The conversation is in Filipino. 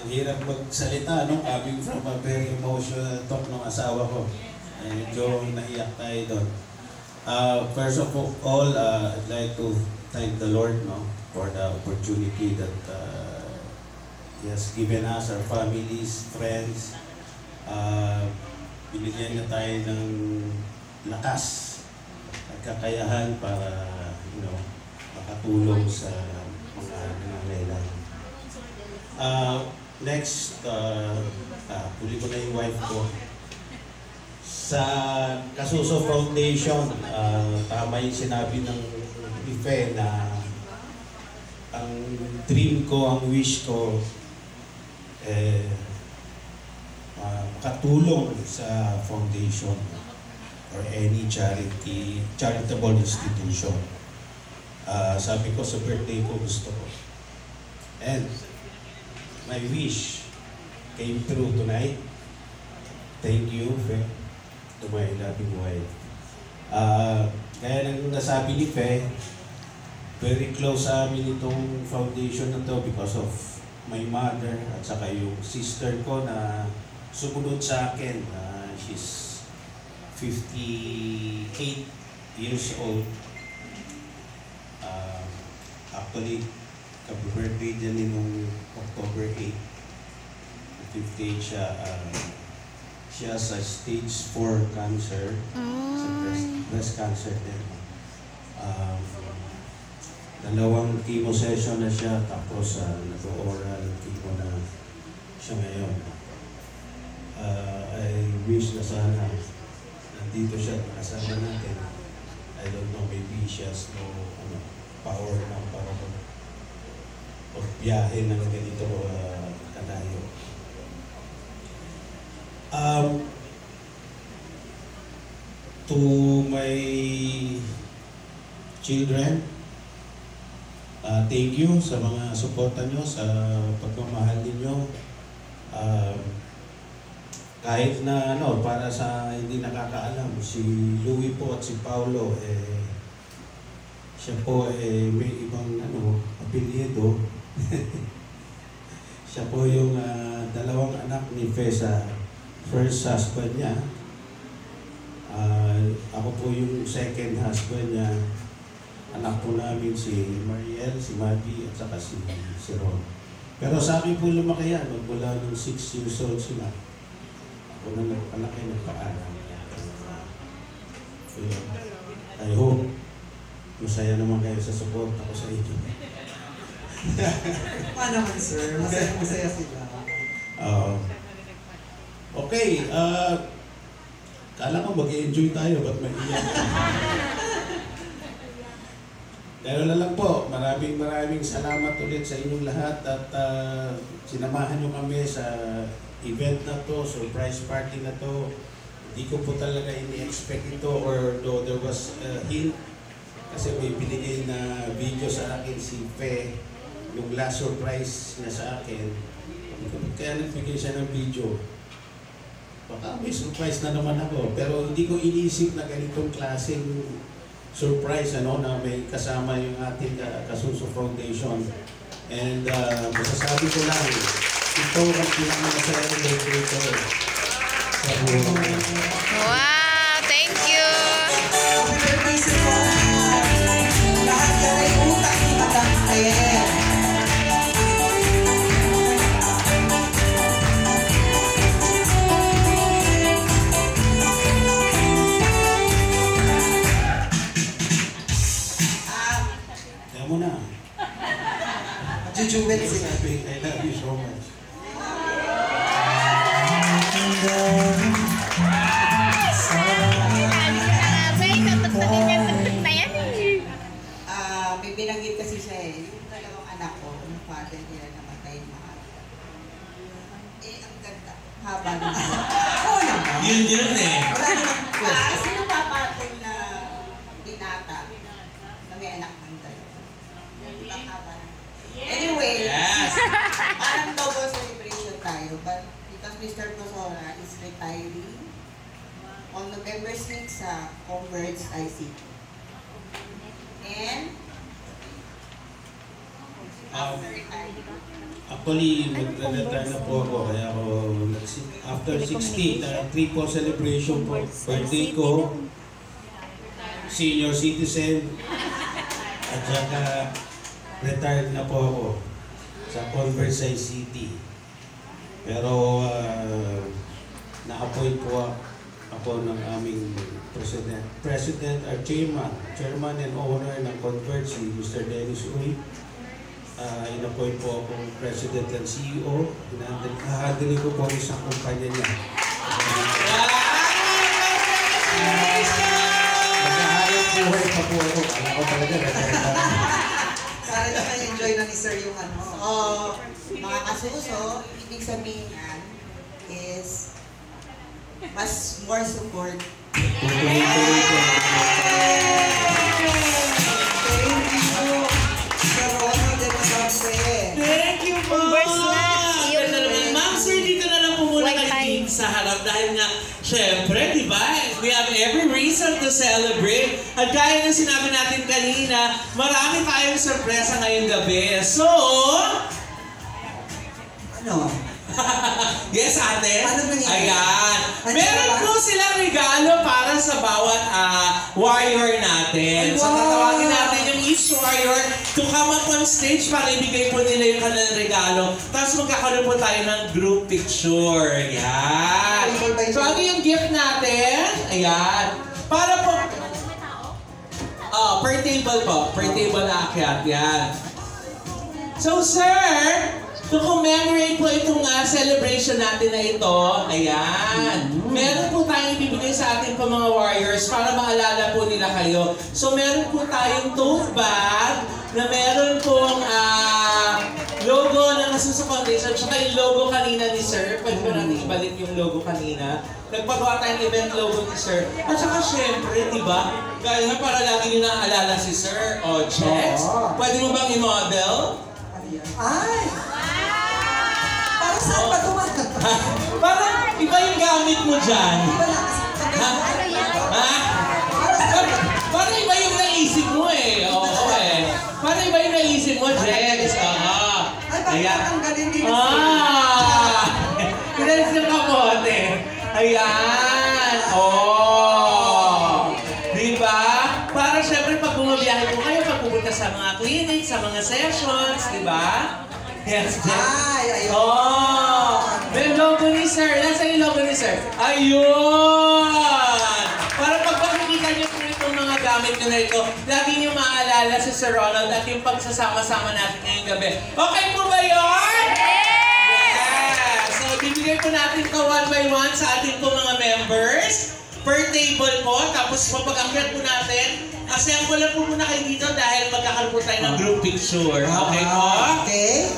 Hirap magsalita, no? Coming from a very emotional talk ng asawa ko. Medyo naiyak tayo doon. First of all, I'd like to thank the Lord, no, for the opportunity that He has given us, our families, friends. Binigyan niya tayo ng lakas at kakayahan para, makatulong sa mga nangangailangan. Next, huli ko na yung wife ko. Sa Kasuso Foundation, tama yung sinabi ng Ife na ang dream ko, ang wish ko, makatulong sa foundation or any charitable institution. Sabi ko sa birthday ko, gusto ko. And my wish came true tonight. Thank you, Fe, to my loving wife. Kaya nang nasabi ni Fe, very close sa amin itong foundation na to because of my mother at saka yung sister ko na sumunod sa akin. She's 58 years old. Actually, birthday niya nung October 8. 58 siya. She has a stage 4 cancer. Breast cancer din. Dalawang chemo session na siya, tapos nag-oral chemo na siya ngayon. I wish na sana nandito siya kasama natin. I don't know, maybe she has no power na para biyahe ng ganito kalayo. To my children, thank you sa mga suporta nyo, sa pagmamahal ninyo. Kahit na para sa hindi nakakaalam, si Louie po at si Paulo, siya po may ibang apelyido. Siya po yung dalawang anak ni Fe sa first husband niya. Ako po yung second husband niya. Anak po namin si Mariel, si Maggie, at saka si Ron. Pero sa akin po lumaki yan, magmula nung 6 years old sila. Ako na nagpalaki ng paaral. So, I hope masaya naman kayo sa support ako sa inyo. Paano naman, sir? Masaya sila. Okay, kala ko mag-enjoy tayo, ba't may iyan? Dahil na lang po, maraming salamat ulit sa inyong lahat at sinamahan nyo kami sa event na to, surprise party na to. Hindi ko po talaga ini-expect ito, or though there was a hint, kasi may binigay na video sa akin si Fe, yung last surprise niya sa akin. Kaya nagbigay siya ng video. Baka may surprise na naman ako, pero hindi ko iniisip na ganitong klaseng surprise na may kasama yung ating Kasuso Foundation. And masasabi ko lang, ito ang pinakamasayang birthday ko sa buhay. Wow! Thank you! Happy birthday sa po! Lahat ka rin utang ni Madam Claire. Mo na. Jujuwet sila. I love you so much. May binanggit kasi siya yung dalawang anak ko, yung father nila namatay mahal. Ang ganda. Haba na. Oo naman. Yun Wala naman. Sino papatol na binata na may anak ng dalawa? Ang haba na. Anyway, parang double celebration tayo, but because Mr. Cosora is retiring on November 6 sa Converge ICT. And Actually, mag-retire na po ako. Kaya ako, after 60, 3 po celebration po. Birthday ko, senior citizen, at saka retired na po ako sa Converse City. Pero na-appoint po ako ng aming president or chairman and owner ng Converse, si Mr. Dennis Uy. In-appoint po akong president and CEO. Nahadili ko po isang kumpanya niya. Naghahanap buhay pa po ako. Alam ko talaga. Para naman enjoy na ni Sir yung ano. Mga kasuso, ibig sabihin yan is mas more support. Tuloy-tuloy po. Thank you po! Converse na. Ganda naman. Ma'am, sir, dito na lang po muna kay Team sa harap dahil nga, syempre, di ba? We have every reason to celebrate. At gaya ng sinabi natin kanina, marami tayong sorpresa ngayong gabi. So, Ano? yes, ate. Ano nangyari? Ayan. Ano Meron ba? po silang regalo para sa bawat warrior natin. Ay, So, wow! tatawagin natin yung each warrior to come up on stage para ibigay po nila yung kanilang regalo. Tapos magkakaroon po tayo ng group picture. Ayan. So, ano yung gift natin? Ayan. Para po... per table po. Per table aakyat. Yan. So, sir... To commemorate po itong celebration natin na ito, ayan. Meron po tayong ibibigay sa ating po mga warriors para maalala po nila kayo. So meron po tayong tote bag na meron pong logo ng Asuso Foundation tsaka yung logo kanina ni Sir. Pwede ko natin ibalik yung logo kanina. Nagpagawa tayong event logo ni Sir. At saka syempre, di ba? Gaya na para lagi nyo naaalala si Sir. O, checks. Pwede mo bang i-model? Ay! Para saan ba tumagal? Parang iba yung gamit mo dyan. Iba na kasi. Ha? Ha? Parang iba yung naisip mo eh. Oo eh. Parang iba yung naisip mo, Jex. Ay, bakit tanggalin din Pinalis yung kamote. Ayan. Oh. Diba? Para syempre pag bumabiyahe po kayo, pag pupunta sa mga clinic, sa mga sessions, diba? Yes, Jex. Ay, ayun. Oh! May logo ni Sir. Nasa yung logo ni Sir? Ayun! Para pag makikita niyo po itong mga gamit nyo na ito, lagi niyo maaalala si Sir Ronald at yung pagsasama-sama natin ngayong gabi. Okay po ba yun? Yeah! So, bibigay po natin ito one by one sa ating po mga members. Per table po, tapos mapag-akyat po natin. Assemble po muna kayo dito dahil magkakaroon po tayo ng group picture. Okay po? Okay.